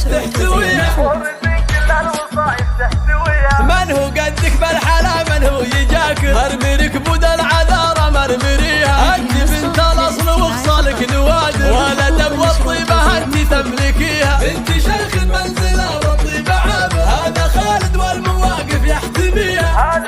تحتويها، من هو قدك بالحلا من هو يجاك، مرمرك بود العذارى مرمريها، انت بنت الاصل وخصالك نوادر، ولا دب والطيبه انت تملكيها، بنت شيخ المنزله والطيبه عابر، هذا خالد والمواقف يحتميها،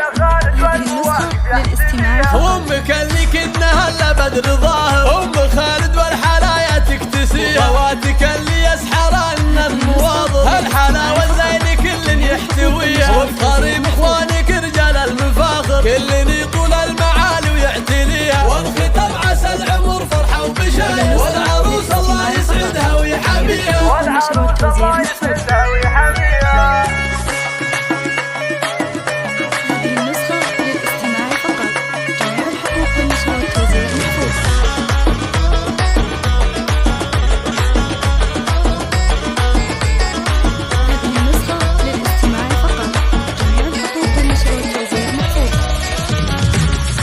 امك اللي كنها الا بدر ظاهر، ام خالد والحلايا تكتسيها، خواتك اللي يسحر النظم واضح، الحلاوه الزين كل يحتويها، وبقريب اخوانك رجال المفاخر، كل يطول المعالي ويعتليها، والختام عسى العمر فرحه وبشاير، والعروس الله يسعدها ويحميها، والعروس الله يسعدها ويحميها.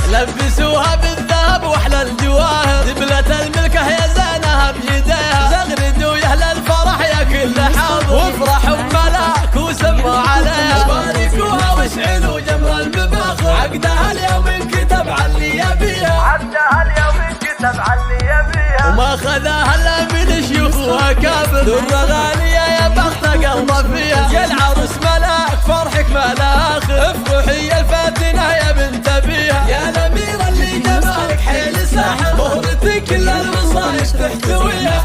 لبسوها بالذهب واحلى الجواهر، دبلة الملكة يا زينها بيديها، زغردوا يا اهل الفرح يا كل حاضر، وافرحوا بملاك وسموا عليها، باركوها واشعلوا جمر المباخر، عقدها اليوم انكتب على اللي يبيها، عقدها اليوم انكتب على اللي يبيها، وما خذاها الا من شيوخ واكابر، درة غالية يا بخت قلبه فيها، يا العروس ملاك فرحك ما له اخر، افرحي يا الفاتنة يا بنت ابيها، يا الاميرة اللي جمالك حيل ساحر، مهرتك كل الوصايف تحتويها،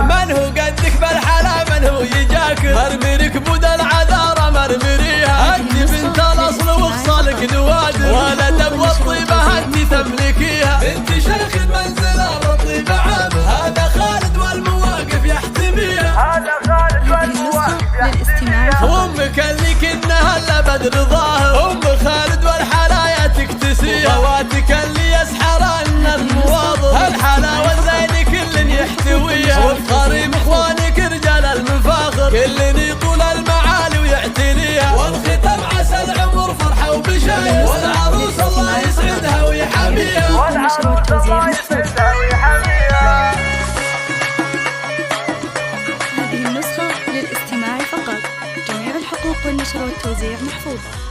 من هو قدك بالحلا من هو يجاك، مرمرك بود العذارى مرمريها، انت بنت الاصل وخصالك نوادر، ولا دب والطيبه انت تملكيها، بنت شيخ المنزله والطيبه عابر، هذا خالد والمواقف يحتميها، هذا خالد والمواقف يحتميها، وامك اللي كنها الا بدر ظاهر، ام خالد والحلايا تكتسيها، خواتك اللي يسحر النظم واضح، الحلاوه الزين كل يحتويها، وبقريب اخوانك رجال المفاخر، كل يطول المعالي ويعتليها، والختام عسى العمر فرحه وبشاير، والعروس الله يسعدها ويحميها، والعروس الله يسعدها ويحميها. هذه النسخة للاستماع فقط، جميع الحقوق والنشر والتوزيع محفوظة.